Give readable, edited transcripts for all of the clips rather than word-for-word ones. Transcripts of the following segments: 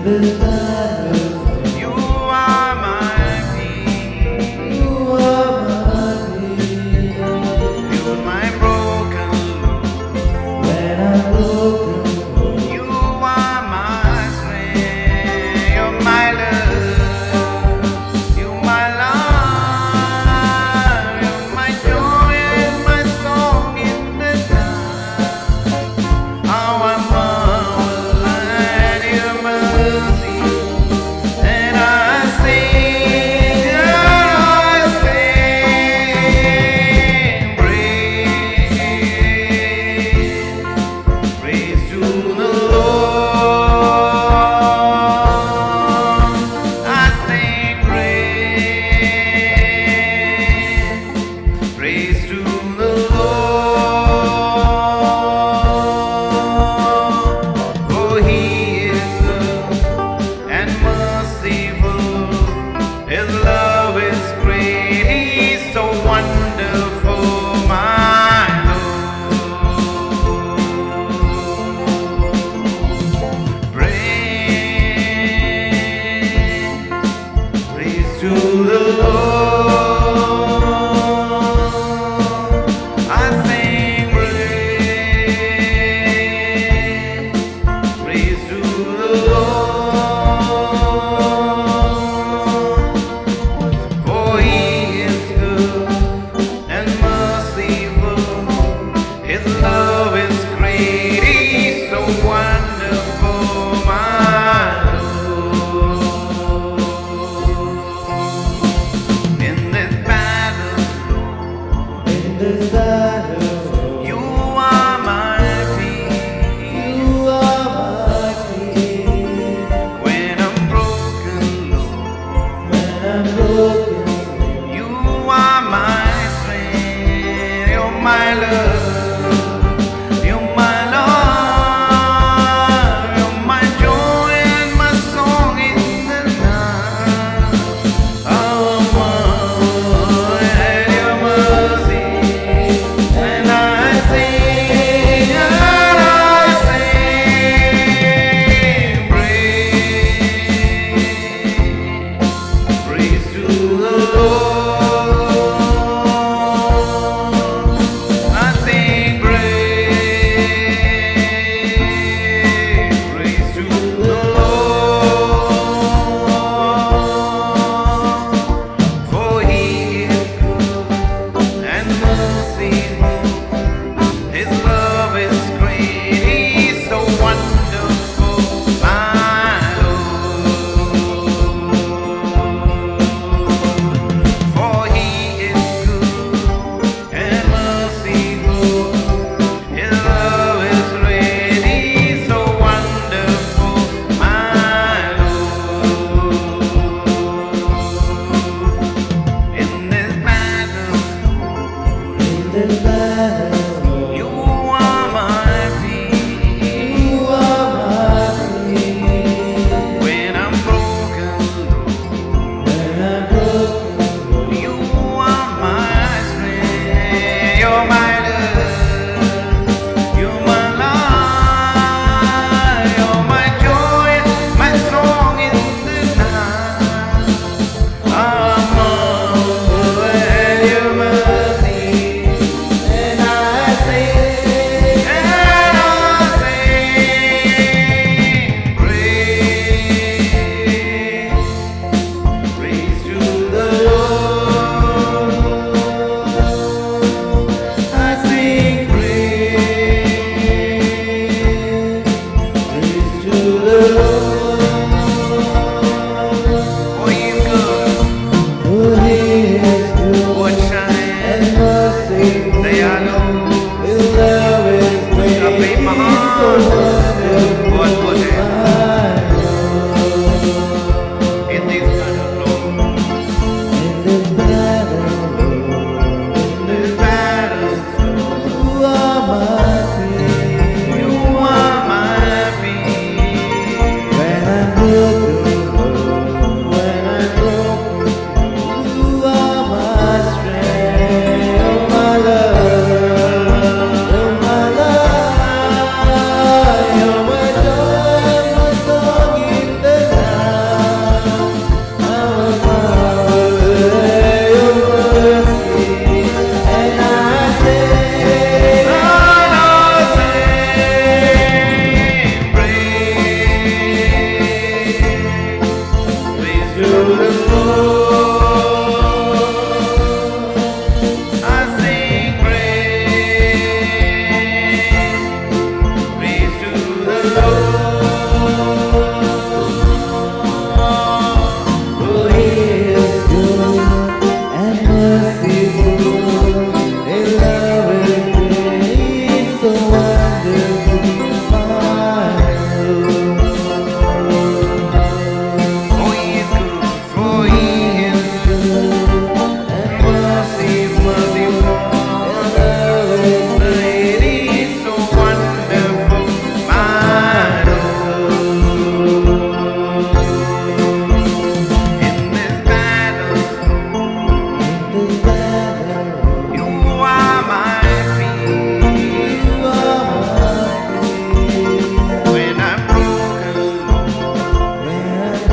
this battle. You are my peace. You are my peace. You're my broken love. When I'm broken, You are my strength. You're my love. You're my life. You're my joy and my song in the dark. How I marvel at your mercy.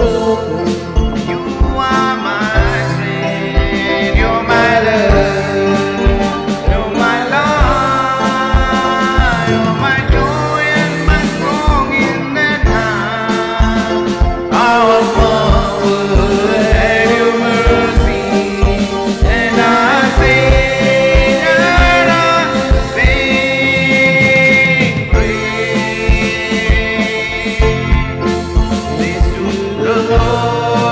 broken, You are my strength, you're my love, you're my life, you're my joy and my song in the time. Our Father, have your mercy, and I sing, praise to the Lord.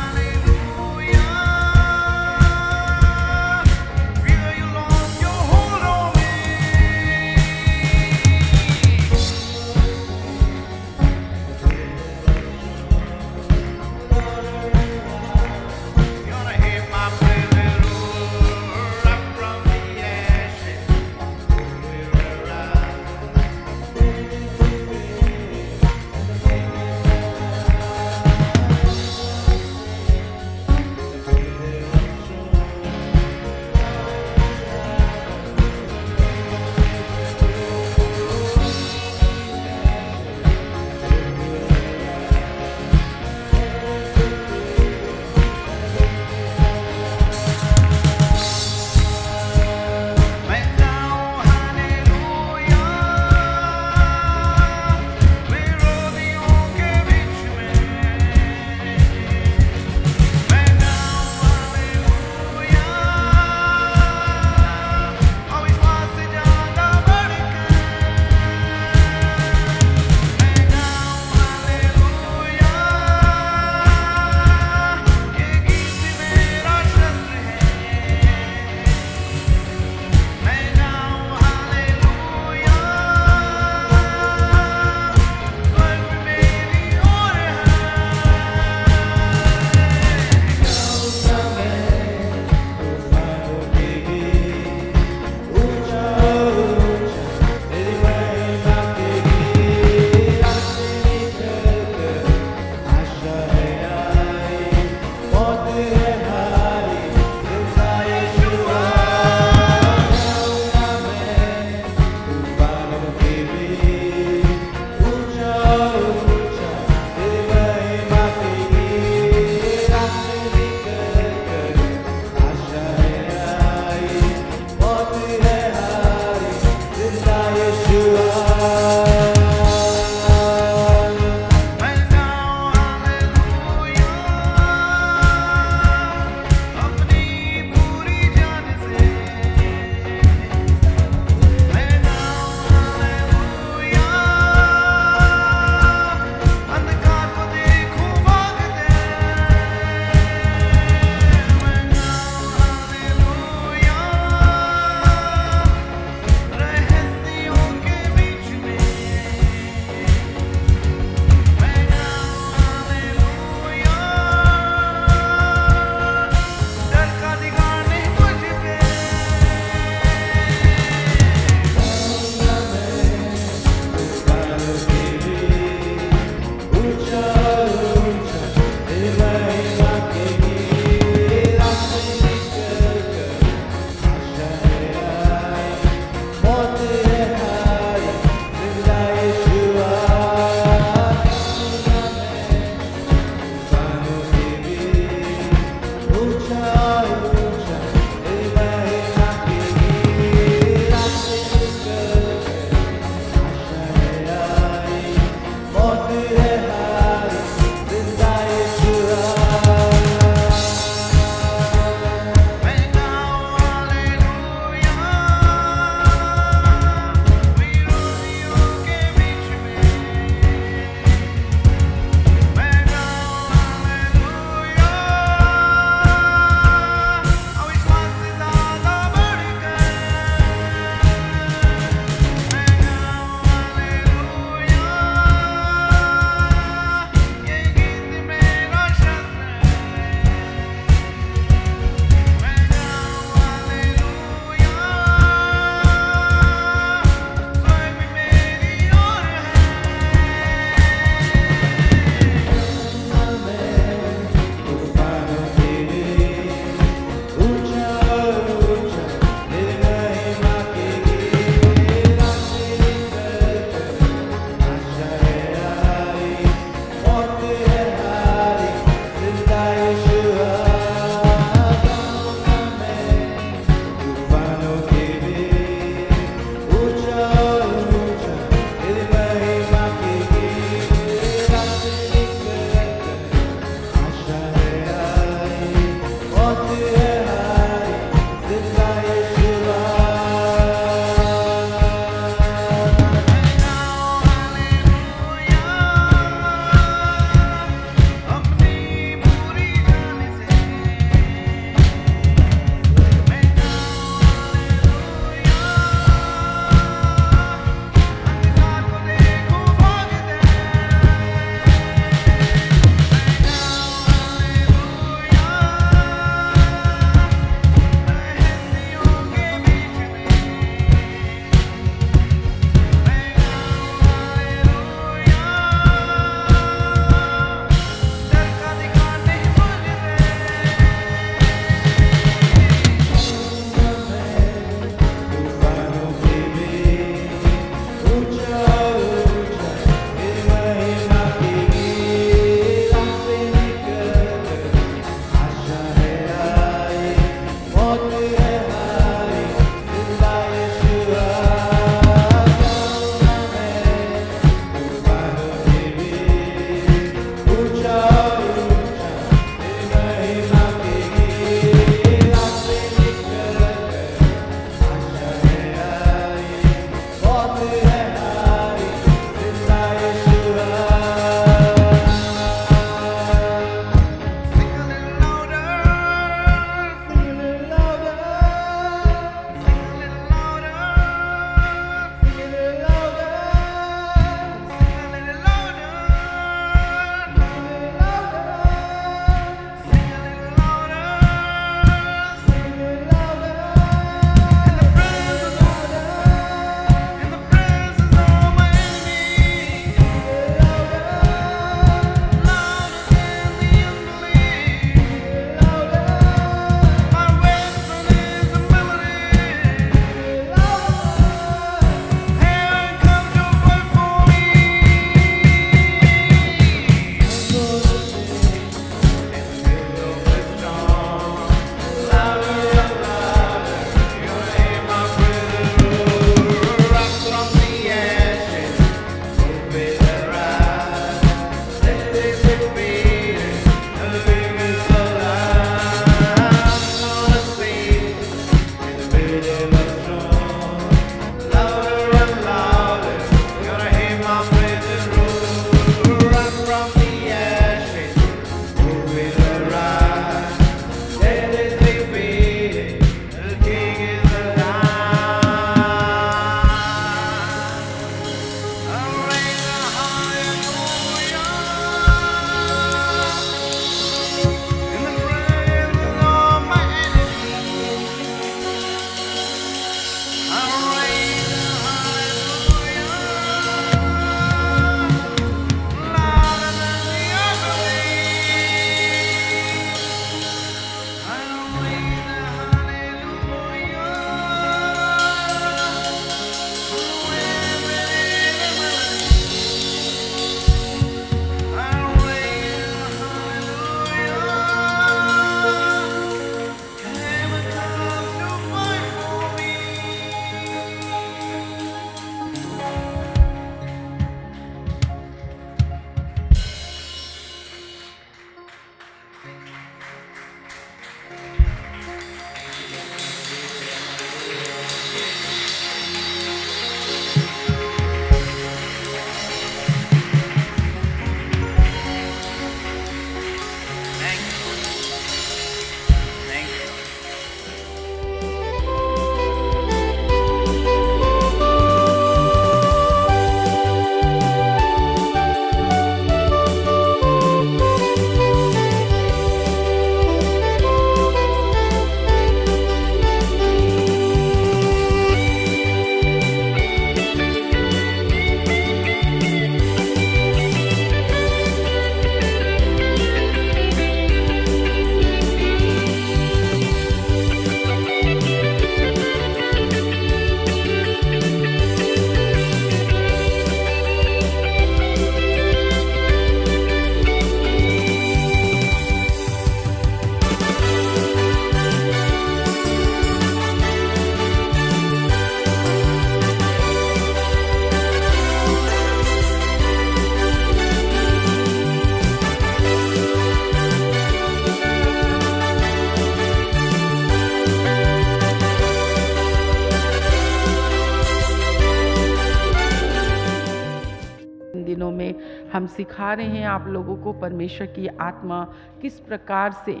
हम सिखा रहे हैं आप लोगों को परमेश्वर की आत्मा किस प्रकार से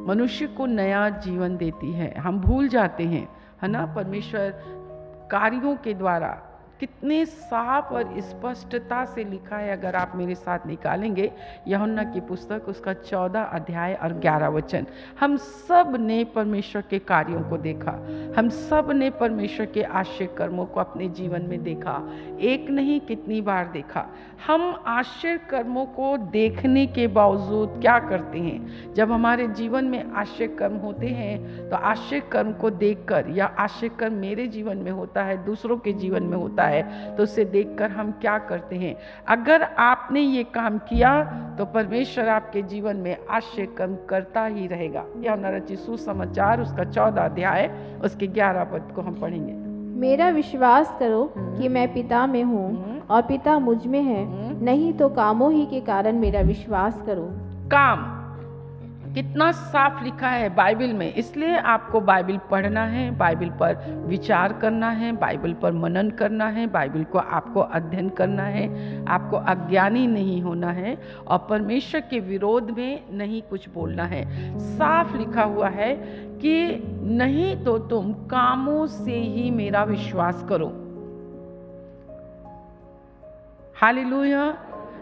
मनुष्य को नया जीवन देती है। हम भूल जाते हैं, है ना, परमेश्वर कार्यों के द्वारा कितने साफ और स्पष्टता से लिखा है। अगर आप मेरे साथ निकालेंगे यूहन्ना की पुस्तक उसका 14 अध्याय और 11 वचन, हम सब ने परमेश्वर के कार्यों को देखा, हम सब ने परमेश्वर के आश्चर्य कर्मों को अपने जीवन में देखा। एक नहीं कितनी बार देखा। हम आश्चर्य कर्मों को देखने के बावजूद क्या करते हैं? जब हमारे जीवन में आश्चर्य कर्म होते हैं तो आश्चर्य कर्म को देखकर, या आश्चर्य कर्म मेरे जीवन में होता है, दूसरों के जीवन में होता है, तो उसे देखकर हम क्या करते हैं? अगर आपने ये काम किया तो परमेश्वर आपके जीवन में आश्चर्य कर्म करता ही रहेगा। यूहन्ना रचित सुसमाचार उसका 14 अध्याय उसके 11 पद को हम पढ़ेंगे। मेरा विश्वास करो कि मैं पिता में हूँ और पिता मुझ में है, नहीं तो कामों ही के कारण मेरा विश्वास करो। काम कितना साफ लिखा है बाइबल में, इसलिए आपको बाइबल पढ़ना है, बाइबल पर विचार करना है, बाइबल पर मनन करना है, बाइबल को आपको अध्ययन करना है, आपको अज्ञानी नहीं होना है और परमेश्वर के विरोध में नहीं कुछ बोलना है। साफ लिखा हुआ है कि नहीं तो तुम कामों से ही मेरा विश्वास करो। हालेलुया।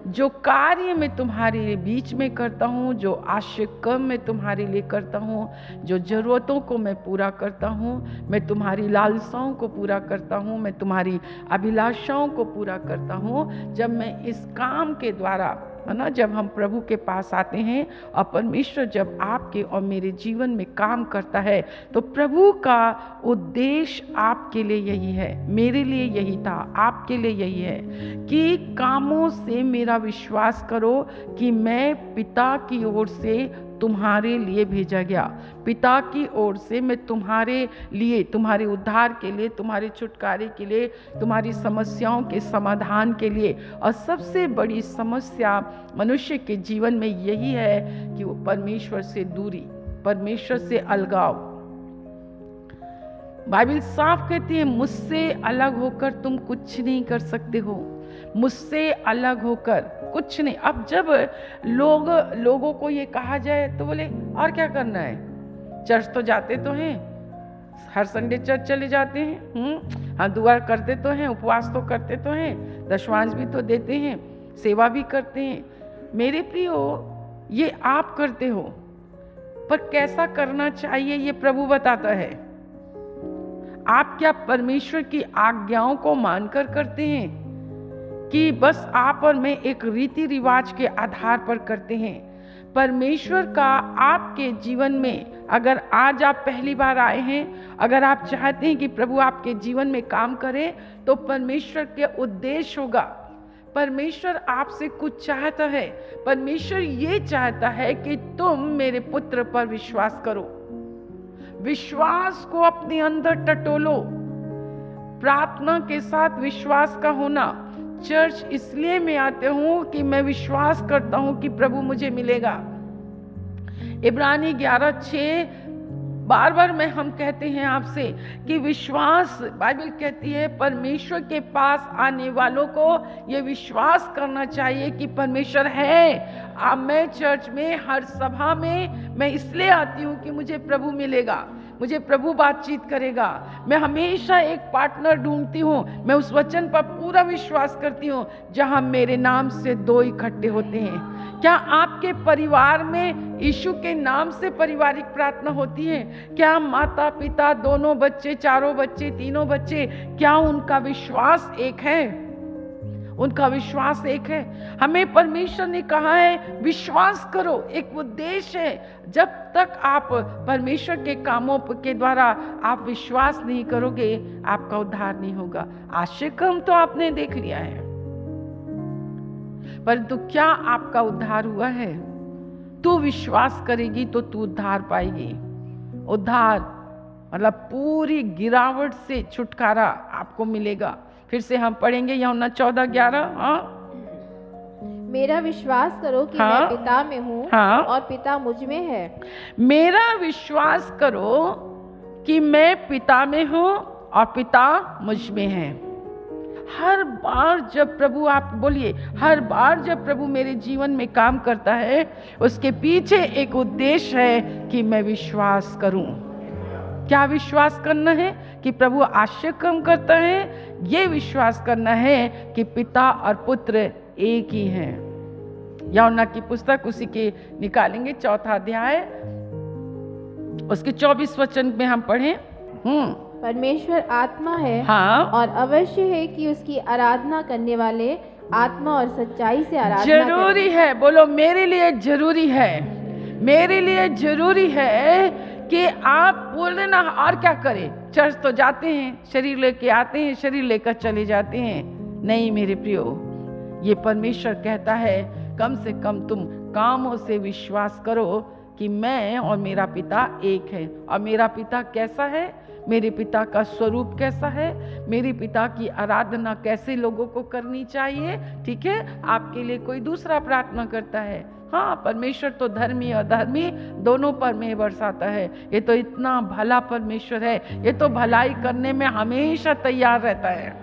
जो कार्य मैं तुम्हारे बीच में करता हूँ, जो आश्चर्य कर्म मैं तुम्हारे लिए करता हूँ, जो ज़रूरतों को मैं पूरा करता हूँ, मैं तुम्हारी लालसाओं को पूरा करता हूँ, मैं तुम्हारी अभिलाषाओं को पूरा करता हूँ, जब मैं इस काम के द्वारा, है ना, जब हम प्रभु के पास आते हैं और परमेश्वर जब आपके और मेरे जीवन में काम करता है, तो प्रभु का उद्देश्य आपके लिए यही है, मेरे लिए यही था, आपके लिए यही है कि कामों से मेरा विश्वास करो कि मैं पिता की ओर से तुम्हारे लिए भेजा गया। पिता की ओर से मैं तुम्हारे लिए, तुम्हारे उद्धार के लिए, तुम्हारे छुटकारे के लिए, तुम्हारी समस्याओं के समाधान के लिए। और सबसे बड़ी समस्या मनुष्य के जीवन में यही है कि वो परमेश्वर से दूरी, परमेश्वर से अलगाव। बाइबल साफ कहती है मुझसे अलग होकर तुम कुछ नहीं कर सकते हो, मुझसे अलग होकर कुछ नहीं। अब जब लोगों को ये कहा जाए तो बोले और क्या करना है, चर्च तो जाते तो हैं, हर संडे चर्च चले जाते हैं, हाँ दुआ करते तो हैं, उपवास तो करते तो हैं, दशमांश भी तो देते हैं, सेवा भी करते हैं। मेरे प्रियो, ये आप करते हो, पर कैसा करना चाहिए ये प्रभु बताता है। आप क्या परमेश्वर की आज्ञाओं को मानकर करते हैं कि बस आप और मैं एक रीति रिवाज के आधार पर करते हैं? परमेश्वर का आपके जीवन में, अगर आज आप पहली बार आए हैं, अगर आप चाहते हैं कि प्रभु आपके जीवन में काम करे, तो परमेश्वर के उद्देश्य होगा। परमेश्वर आपसे कुछ चाहता है। परमेश्वर ये चाहता है कि तुम मेरे पुत्र पर विश्वास करो, विश्वास को अपने अंदर टटोलो। प्रार्थना के साथ विश्वास का होना। चर्च इसलिए मैं आते हूं कि मैं विश्वास करता हूं कि प्रभु मुझे मिलेगा। इब्रानी 11:6 बार बार में हम कहते हैं आपसे कि विश्वास, बाइबल कहती है परमेश्वर के पास आने वालों को ये विश्वास करना चाहिए कि परमेश्वर है। अब मैं चर्च में, हर सभा में मैं इसलिए आती हूँ कि मुझे प्रभु मिलेगा, मुझे प्रभु बातचीत करेगा। मैं हमेशा एक पार्टनर ढूंढती हूँ, मैं उस वचन पर पूरा विश्वास करती हूँ जहाँ मेरे नाम से 2 इकट्ठे होते हैं। क्या आपके परिवार में यीशु के नाम से पारिवारिक प्रार्थना होती है? क्या माता पिता, दोनों बच्चे, चारों बच्चे, तीनों बच्चे, क्या उनका विश्वास एक है? उनका विश्वास एक है। हमें परमेश्वर ने कहा है विश्वास करो, एक उद्देश्य है। जब तक आप परमेश्वर के कामों के द्वारा आप विश्वास नहीं करोगे, आपका उद्धार नहीं होगा। आश्चर्य कर्म तो आपने देख लिया है, परंतु क्या आपका उद्धार हुआ है? तू विश्वास करेगी तो तू उद्धार पाएगी। उद्धार मतलब पूरी गिरावट से छुटकारा आपको मिलेगा। फिर से हम पढ़ेंगे यूहन्ना 14:11। मेरा विश्वास करो कि मैं पिता में हूँ और पिता मुझ में है। मेरा विश्वास करो कि मैं पिता में हूँ और पिता मुझ में है। हर बार जब प्रभु, आप बोलिए, हर बार जब प्रभु मेरे जीवन में काम करता है, उसके पीछे एक उद्देश्य है कि मैं विश्वास करूं। क्या विश्वास करना है? कि प्रभु आश्चर्य काम करता है। ये विश्वास करना है कि पिता और पुत्र एक ही हैं। यूहन्ना की पुस्तक उसी के निकालेंगे 4 अध्याय, उसके 24 वचन में हम पढ़ें। परमेश्वर आत्मा है, हाँ, और अवश्य है कि उसकी आराधना करने वाले आत्मा और सच्चाई से आराधना जरूरी करें। है। बोलो, मेरे लिए जरूरी है, मेरे लिए जरूरी है कि आप बोले ना और क्या करें, चर्च तो जाते हैं, शरीर लेके आते हैं, शरीर लेकर चले जाते हैं। नहीं मेरे प्रियो, ये परमेश्वर कहता है कम से कम तुम कामों से विश्वास करो कि मैं और मेरा पिता एक है। और मेरा पिता कैसा है? मेरे पिता का स्वरूप कैसा है? मेरे पिता की आराधना कैसे लोगों को करनी चाहिए? ठीक है, आपके लिए कोई दूसरा प्रार्थना करता है। हाँ, परमेश्वर तो धर्मी और अधर्मी दोनों पर में बरसाता है। ये तो इतना भला परमेश्वर है, ये तो भलाई करने में हमेशा तैयार रहता है।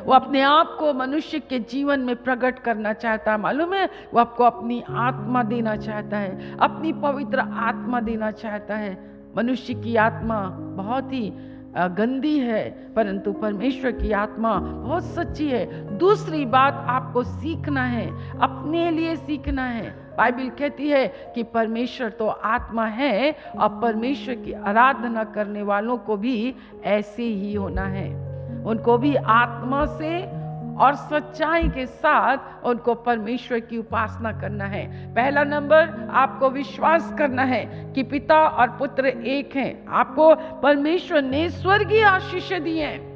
वो अपने आप को मनुष्य के जीवन में प्रकट करना चाहता है। मालूम है, वो आपको अपनी आत्मा देना चाहता है, अपनी पवित्र आत्मा देना चाहता है। मनुष्य की आत्मा बहुत ही गंदी है, परंतु परमेश्वर की आत्मा बहुत सच्ची है। दूसरी बात आपको सीखना है, अपने लिए सीखना है। बाइबल कहती है कि परमेश्वर तो आत्मा है और परमेश्वर की आराधना करने वालों को भी ऐसे ही होना है। उनको भी आत्मा से और सच्चाई के साथ उनको परमेश्वर की उपासना करना है। पहला नंबर, आपको विश्वास करना है कि पिता और पुत्र एक हैं। आपको परमेश्वर ने स्वर्गीय आशीष दी हैं।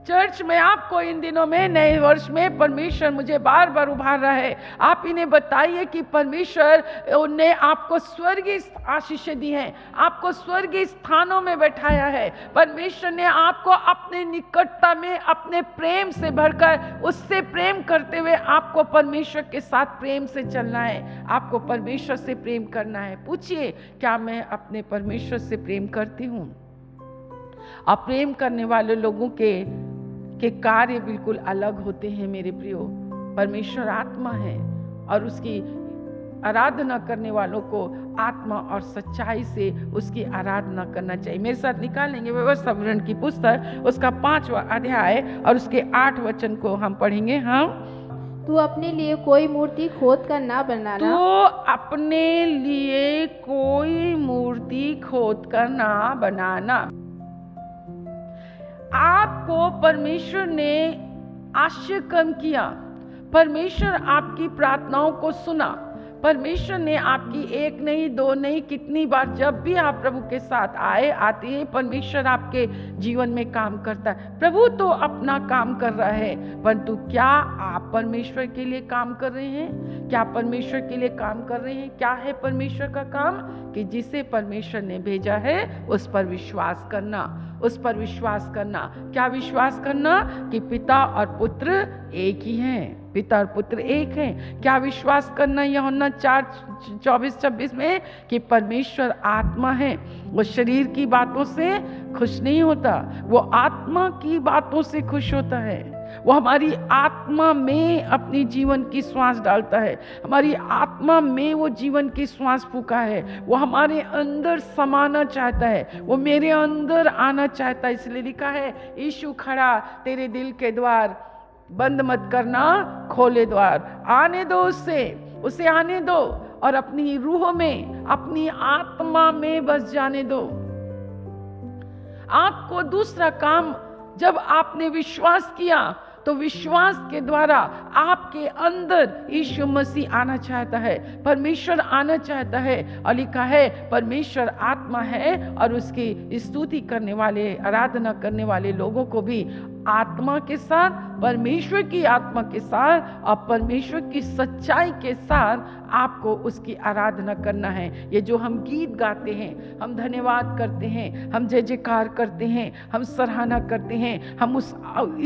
चर्च में आपको इन दिनों में, नए वर्ष में, परमेश्वर मुझे बार बार उभार रहा है, आप इन्हें बताइए कि परमेश्वर ने आपको स्वर्गीय आशीष दी है, आपको स्वर्गीय स्थानों में बैठाया है। परमेश्वर ने आपको अपने निकटता में अपने प्रेम से भरकर, उससे प्रेम करते हुए आपको परमेश्वर के साथ प्रेम से चलना है, आपको परमेश्वर से प्रेम करना है। पूछिए, क्या मैं अपने परमेश्वर से प्रेम करती हूँ? और प्रेम करने वाले लोगों के कार्य बिल्कुल अलग होते हैं मेरे प्रियो। परमेश्वर आत्मा है और उसकी आराधना करने वालों को आत्मा और सच्चाई से उसकी आराधना करना चाहिए। मेरे साथ निकालेंगे व्यवस्था विवरण की पुस्तक, उसका 5वां अध्याय और उसके 8 वचन को हम पढ़ेंगे। हम तू अपने लिए कोई मूर्ति खोद कर ना बनाना। तो अपने लिए कोई मूर्ति खोद कर ना बनाना। आपको परमेश्वर ने आश्चर्य कर्म किया, परमेश्वर आपकी प्रार्थनाओं को सुना, परमेश्वर ने आपकी एक नहीं, दो नहीं, कितनी बार जब भी आप प्रभु के साथ आते हैं, परमेश्वर आपके जीवन में काम करता है। प्रभु तो अपना काम कर रहा है, परंतु क्या आप परमेश्वर के लिए काम कर रहे हैं? क्या परमेश्वर के लिए काम कर रहे हैं? क्या है परमेश्वर का काम? कि जिसे परमेश्वर ने भेजा है उस पर विश्वास करना, उस पर विश्वास करना। क्या विश्वास करना? कि पिता और पुत्र एक ही हैं, पिता और पुत्र एक हैं। क्या विश्वास करना? यूहन्ना 4:24-26 में कि परमेश्वर आत्मा है, वो शरीर की बातों से खुश नहीं होता, वो आत्मा की बातों से खुश होता है। वो हमारी आत्मा में अपनी जीवन की श्वास डालता है, हमारी आत्मा में वो जीवन की श्वास फूका है, वो हमारे अंदर समाना चाहता है, वो मेरे अंदर आना चाहता है। इसलिए लिखा है, यीशु खड़ा तेरे दिल के द्वार, बंद मत करना, खोले द्वार, आने दो उसे आने दो और अपनी रूह में, अपनी आत्मा में बस जाने दो। आपको दूसरा काम, जब आपने विश्वास किया तो विश्वास के द्वारा आपके अंदर यीशु मसीह आना चाहता है, परमेश्वर आना चाहता है। और लिखा है परमेश्वर आत्मा है और उसकी स्तुति करने वाले, आराधना करने वाले लोगों को भी आत्मा के साथ, परमेश्वर की आत्मा के साथ और परमेश्वर की सच्चाई के साथ आपको उसकी आराधना करना है। ये जो हम गीत गाते हैं, हम धन्यवाद करते हैं, हम जय जयकार करते हैं, हम सराहना करते हैं, हम उस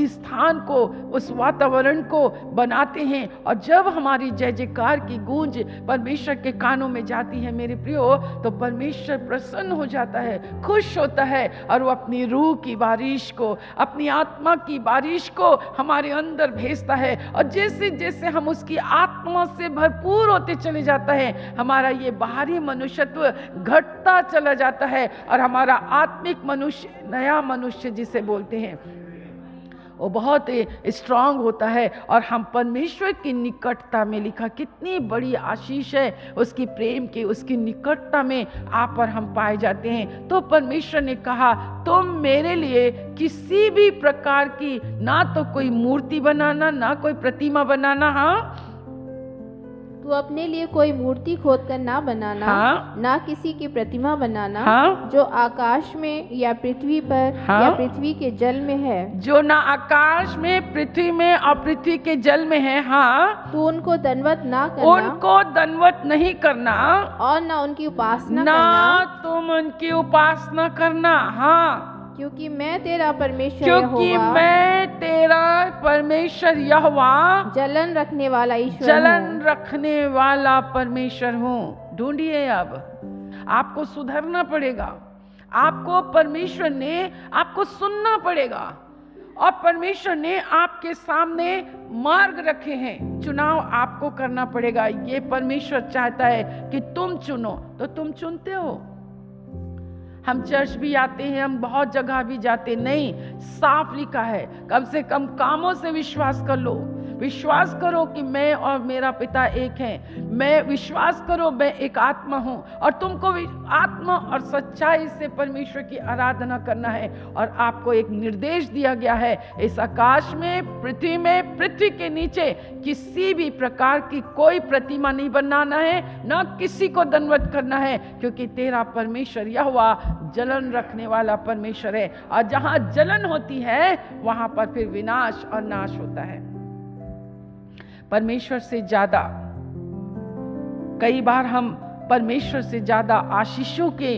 स्थान को, उस वातावरण को बनाते हैं। और जब हमारी जय जयकार की गूंज परमेश्वर के कानों में जाती है मेरे प्रियो, तो परमेश्वर प्रसन्न हो जाता है, खुश होता है और वो अपनी रूह की बारिश को, अपनी आत्मा आत्मा की बारिश को हमारे अंदर भेजता है, और जैसे जैसे हम उसकी आत्मा से भरपूर होते चले जाता है, हमारा ये बाहरी मनुष्यत्व घटता चला जाता है, और हमारा आत्मिक मनुष्य, नया मनुष्य जिसे बोलते हैं, वो बहुत स्ट्रांग होता है, और हम परमेश्वर की निकटता में, लिखा कितनी बड़ी आशीष है उसकी प्रेम की, उसकी निकटता में आप और हम पाए जाते हैं। तो परमेश्वर ने कहा तुम मेरे लिए किसी भी प्रकार की, ना तो कोई मूर्ति बनाना, ना कोई प्रतिमा बनाना, हाँ तू अपने लिए कोई मूर्ति खोद कर ना बनाना, हाँ, ना किसी की प्रतिमा बनाना, हाँ, जो आकाश में या पृथ्वी पर हाँ, या पृथ्वी के जल में है, जो ना आकाश में, पृथ्वी में और पृथ्वी के जल में है, हाँ, तू उनको दंडवत ना करना, उनको दंडवत नहीं करना, और ना उनकी उपासना ना करना, तुम उनकी उपासना करना, हाँ, क्योंकि मैं तेरा परमेश्वर क्योंकि यहोवा, मैं तेरा परमेश्वर यहोवा, जलन रखने वाला ईश्वर जलन हूँ। रखने वाला परमेश्वर हूँ। ढूंढिए, अब आपको सुधरना पड़ेगा, आपको परमेश्वर ने, आपको सुनना पड़ेगा, और परमेश्वर ने आपके सामने मार्ग रखे हैं, चुनाव आपको करना पड़ेगा। ये परमेश्वर चाहता है कि तुम चुनो, तो तुम चुनते हो। हम चर्च भी आते हैं, हम बहुत जगह भी जाते, नहीं, साफ लिखा है, कम से कम कामों से विश्वास कर लो, विश्वास करो कि मैं और मेरा पिता एक हैं, मैं विश्वास करो मैं एक आत्मा हूं, और तुमको आत्मा और सच्चाई से परमेश्वर की आराधना करना है। और आपको एक निर्देश दिया गया है, इस आकाश में, पृथ्वी में, पृथ्वी के नीचे किसी भी प्रकार की कोई प्रतिमा नहीं बनाना है, ना किसी को दंडवत करना है, क्योंकि तेरा परमेश्वर यहोवा जलन रखने वाला परमेश्वर है, और जहां जलन होती है वहां पर फिर विनाश और नाश होता है। परमेश्वर से ज्यादा, कई बार हम परमेश्वर से ज्यादा आशीषों के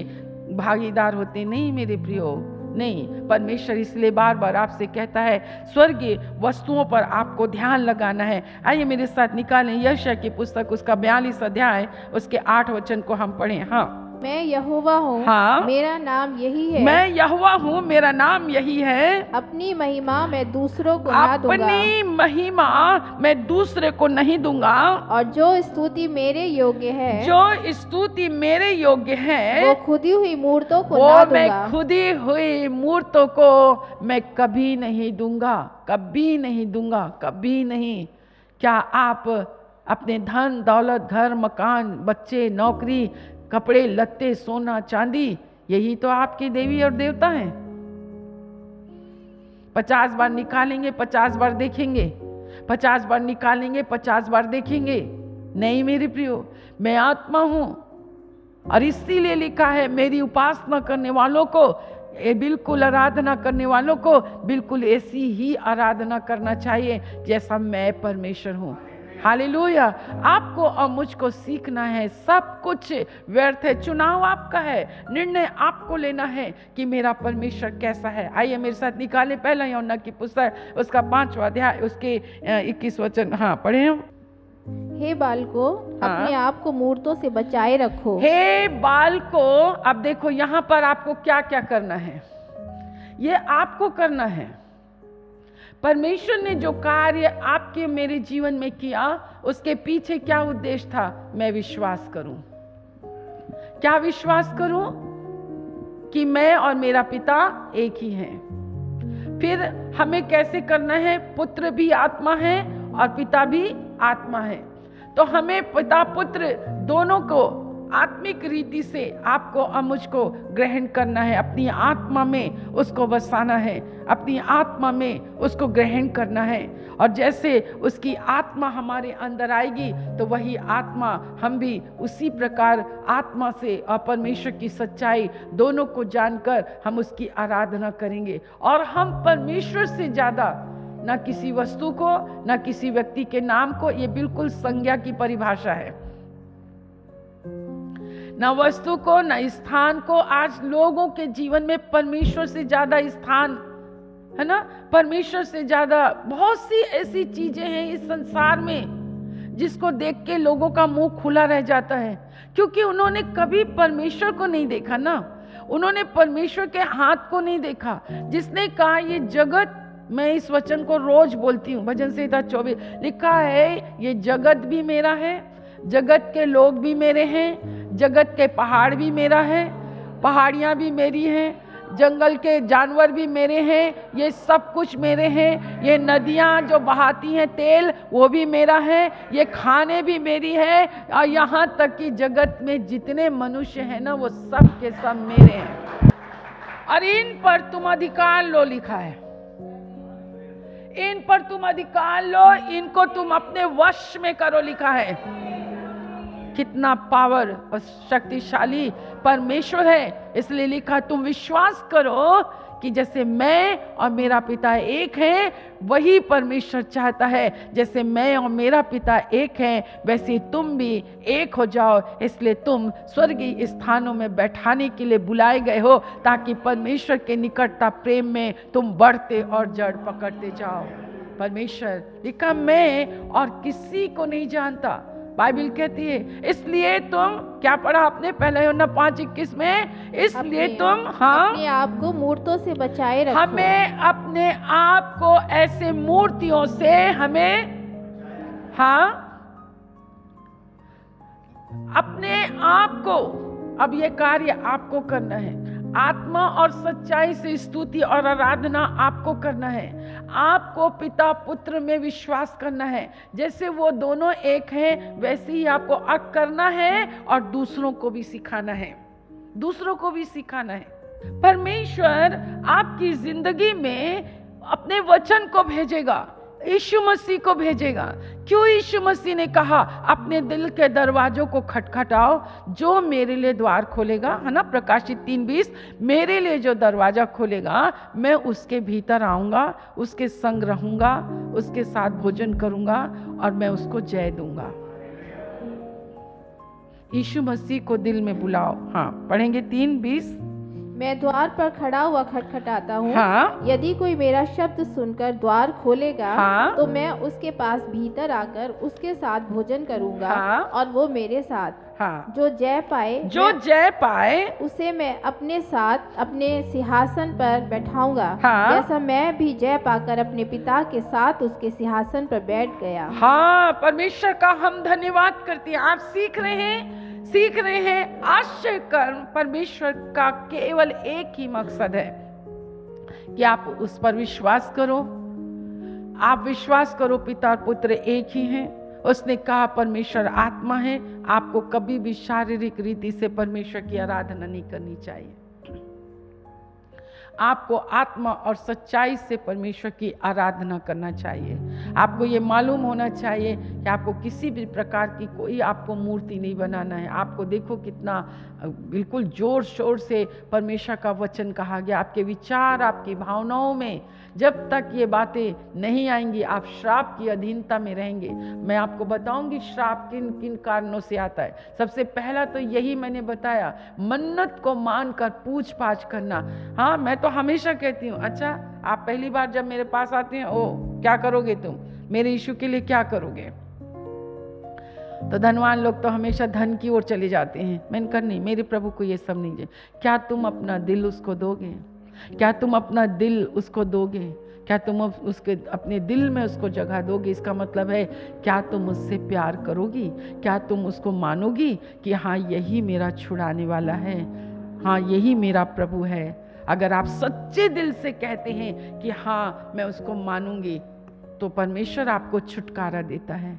भागीदार होते नहीं मेरे प्रियो, नहीं। परमेश्वर इसलिए बार बार आपसे कहता है स्वर्गीय वस्तुओं पर आपको ध्यान लगाना है। आइए मेरे साथ निकालें यशायाह की पुस्तक, उसका 42 अध्याय, उसके 8 वचन को हम पढ़ें। हाँ, मैं यहोवा हूँ, हाँ, मेरा नाम यही है, मैं यहोवा हूँ, मेरा नाम यही है, अपनी महिमा मैं दूसरों को ना दूंगा, अपनी महिमा मैं दूसरे को नहीं दूंगा, और जो स्तुति मेरे योग्य है, जो स्तुति मेरे योग्य है, वो खुदी हुई मूर्तों को वो ना मैं दूंगा, खुदी हुई मूर्तों को मैं कभी नहीं दूंगा, कभी नहीं दूंगा, कभी नहीं। क्या आप अपने धन दौलत, घर मकान, बच्चे, नौकरी, कपड़े लत्ते, सोना चांदी, यही तो आपकी देवी और देवता हैं? 50 बार निकालेंगे 50 बार देखेंगे, 50 बार निकालेंगे 50 बार देखेंगे। नहीं मेरे प्रियो, मैं आत्मा हूं, और इसीलिए लिखा है मेरी उपासना करने वालों को, ये बिल्कुल आराधना करने वालों को बिल्कुल ऐसी ही आराधना करना चाहिए जैसा मैं परमेश्वर हूं। हालेलुया। आपको और मुझको सीखना है, सब कुछ व्यर्थ है, चुनाव आपका है, निर्णय आपको लेना है कि मेरा परमेश्वर कैसा है। आइए मेरे साथ निकाले पहला यूहन्ना की पुस्तक, उसका 5वां अध्याय, उसके 21 वचन, हाँ पढ़े हम। हे बालको, हाँ। अपने आप को मूर्तों से बचाए रखो। हे बालको, अब देखो यहाँ पर आपको क्या क्या करना है, ये आपको करना है। परमेश्वर ने जो कार्य आपके मेरे जीवन में किया, उसके पीछे क्या उद्देश्य था? मैं विश्वास करूं। क्या विश्वास करूं? कि मैं और मेरा पिता एक ही हैं। फिर हमें कैसे करना है? पुत्र भी आत्मा है और पिता भी आत्मा है, तो हमें पिता पुत्र दोनों को आत्मिक रीति से आपको और मुझको ग्रहण करना है, अपनी आत्मा में उसको बसाना है, अपनी आत्मा में उसको ग्रहण करना है। और जैसे उसकी आत्मा हमारे अंदर आएगी तो वही आत्मा हम भी उसी प्रकार आत्मा से और परमेश्वर की सच्चाई दोनों को जानकर हम उसकी आराधना करेंगे। और हम परमेश्वर से ज़्यादा ना किसी वस्तु को, ना किसी व्यक्ति के नाम को, ये बिल्कुल संज्ञा की परिभाषा है, ना वस्तु को, ना स्थान को। आज लोगों के जीवन में परमेश्वर से ज्यादा स्थान है ना, परमेश्वर से ज्यादा बहुत सी ऐसी चीजें हैं इस संसार में जिसको देख के लोगों का मुंह खुला रह जाता है, क्योंकि उन्होंने कभी परमेश्वर को नहीं देखा ना, उन्होंने परमेश्वर के हाथ को नहीं देखा, जिसने कहा ये जगत मैं इस वचन को रोज बोलती हूँ। भजन संहिता 24 लिखा है, ये जगत भी मेरा है, जगत के लोग भी मेरे हैं, जगत के पहाड़ भी मेरा है, पहाड़ियाँ भी मेरी हैं, जंगल के जानवर भी मेरे हैं, ये सब कुछ मेरे हैं, ये नदियाँ जो बहाती हैं तेल वो भी मेरा है, ये खाने भी मेरी है, और यहाँ तक कि जगत में जितने मनुष्य हैं ना वो सब के सब मेरे हैं, और इन पर तुम अधिकार लो लिखा है। इन पर तुम अधिकार लो, इनको तुम अपने वश में करो लिखा है। कितना पावर और शक्तिशाली परमेश्वर है। इसलिए लिखा, तुम विश्वास करो कि जैसे मैं और मेरा पिता एक हैं, वही परमेश्वर चाहता है जैसे मैं और मेरा पिता एक हैं वैसे तुम भी एक हो जाओ। इसलिए तुम स्वर्गीय स्थानों में बैठाने के लिए बुलाए गए हो, ताकि परमेश्वर के निकटता प्रेम में तुम बढ़ते और जड़ पकड़ते जाओ। परमेश्वर लिखा, मैं और किसी को नहीं जानता, बाइबल कहती है। इसलिए तुम क्या पढ़ा आपने पहले यूहन्ना 5:21 में, इसलिए तुम अपने आप को मूर्तों से बचाए रखो। हमें अपने आप को ऐसे मूर्तियों से हमें अपने आप को, अब ये कार्य आपको करना है। आत्मा और सच्चाई से स्तुति और आराधना आपको करना है। आपको पिता पुत्र में विश्वास करना है। जैसे वो दोनों एक हैं वैसे ही आपको अर्थ करना है और दूसरों को भी सिखाना है। दूसरों को भी सिखाना है। परमेश्वर आपकी जिंदगी में अपने वचन को भेजेगा, यीशु मसीह को भेजेगा। क्यों यीशु मसीह ने कहा, अपने दिल के दरवाजों को खटखटाओ, जो मेरे लिए द्वार खोलेगा, है ना, प्रकाशित 3:20, मेरे लिए जो दरवाजा खोलेगा मैं उसके भीतर आऊंगा, उसके संग रहूंगा, उसके साथ भोजन करूंगा और मैं उसको जय दूंगा। यीशु मसीह को दिल में बुलाओ। पढ़ेंगे 3:20। मैं द्वार पर खड़ा हुआ खटखटाता हूँ। यदि कोई मेरा शब्द सुनकर द्वार खोलेगा तो मैं उसके पास भीतर आकर उसके साथ भोजन करूंगा और वो मेरे साथ। जो जय पाए उसे मैं अपने साथ अपने सिंहासन पर बैठाऊंगा, जैसा मैं भी जय पाकर अपने पिता के साथ उसके सिंहासन पर बैठ गया। परमेश्वर का हम धन्यवाद करते हैं। आप सीख रहे हैं आश्चर्य कर्म। परमेश्वर का केवल एक ही मकसद है कि आप उस पर विश्वास करो। आप विश्वास करो पिता और पुत्र एक ही हैं। उसने कहा परमेश्वर आत्मा है। आपको कभी भी शारीरिक रीति से परमेश्वर की आराधना नहीं करनी चाहिए। आपको आत्मा और सच्चाई से परमेश्वर की आराधना करना चाहिए। आपको ये मालूम होना चाहिए कि आपको किसी भी प्रकार की कोई आपको मूर्ति नहीं बनाना है। आपको देखो कितना बिल्कुल जोर शोर से परमेश्वर का वचन कहा गया। आपके विचार, आपकी भावनाओं में जब तक ये बातें नहीं आएंगी आप श्राप की अधीनता में रहेंगे। मैं आपको बताऊंगी श्राप किन किन कारणों से आता है। सबसे पहला तो यही मैंने बताया, मन्नत को मानकर पूछ पाछ करना। मैं तो हमेशा कहती हूँ, अच्छा आप पहली बार जब मेरे पास आते हैं, ओ क्या करोगे तुम, मेरे यीशु के लिए क्या करोगे? तो धनवान लोग तो हमेशा धन की ओर चले जाते हैं। मैंने कहा नहीं, मेरे प्रभु को ये सब नहीं है। क्या तुम अपना दिल उसको दोगे? क्या तुम अपना दिल उसको दोगे? क्या तुम उसके अपने दिल में उसको जगह दोगे? इसका मतलब है क्या तुम उससे प्यार करोगी? क्या तुम उसको मानोगी कि हाँ यही मेरा छुड़ाने वाला है, हाँ यही मेरा प्रभु है? अगर आप सच्चे दिल से कहते हैं कि हाँ मैं उसको मानूंगी, तो परमेश्वर आपको छुटकारा देता है।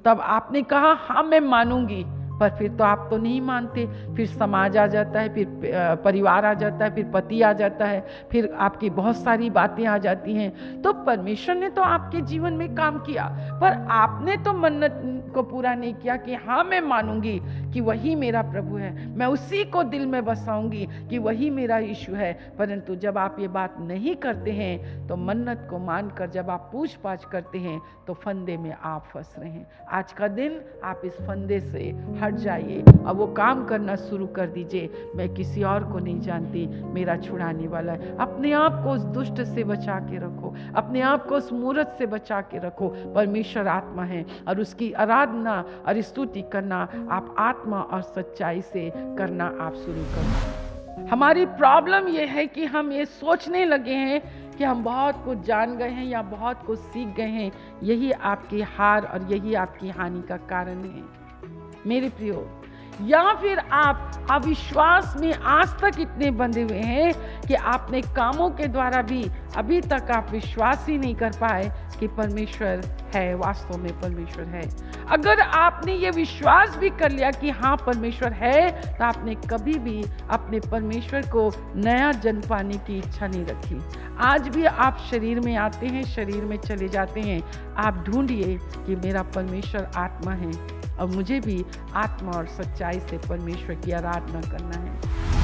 तब आपने कहा हाँ मैं मानूंगी, पर फिर तो आप तो नहीं मानते। फिर समाज आ जाता है, फिर परिवार आ जाता है, फिर पति आ जाता है, फिर आपकी बहुत सारी बातें आ जाती हैं। तो परमेश्वर ने तो आपके जीवन में काम किया, पर आपने तो मन्नत को पूरा नहीं किया कि हाँ मैं मानूंगी कि वही मेरा प्रभु है, मैं उसी को दिल में बसाऊंगी कि वही मेरा यीशु है। परंतु जब आप ये बात नहीं करते हैं, तो मन्नत को मानकर जब आप पूछ पाछ करते हैं, तो फंदे में आप फंस रहे हैं। आज का दिन आप इस फंदे से हट जाइए और वो काम करना शुरू कर दीजिए, मैं किसी और को नहीं जानती, मेरा छुड़ाने वाला है। अपने आप को उस दुष्ट से बचा के रखो, अपने आप को उस मूर्त से बचा के रखो। परमेश्वर आत्मा है और उसकी आराधना और स्तुति करना आप आत्मा और सच्चाई से करना आप शुरू करो। हमारी प्रॉब्लम यह है कि हम ये सोचने लगे हैं कि हम बहुत कुछ जान गए हैं या बहुत कुछ सीख गए हैं, यही आपकी हार और यही आपकी हानि का कारण है मेरे प्रियो। या फिर आप अविश्वास में आज तक इतने बंधे हुए हैं कि आपने कामों के द्वारा भी अभी तक आप विश्वास ही नहीं कर पाए कि परमेश्वर है, वास्तव में परमेश्वर है। अगर आपने ये विश्वास भी कर लिया कि हाँ परमेश्वर है, तो आपने कभी भी अपने परमेश्वर को नया जन्म पाने की इच्छा नहीं रखी। आज भी आप शरीर में आते हैं, शरीर में चले जाते हैं। आप ढूंढिए कि मेरा परमेश्वर आत्मा है और मुझे भी आत्मा और सच्चाई से परमेश्वर की आराधना करना है।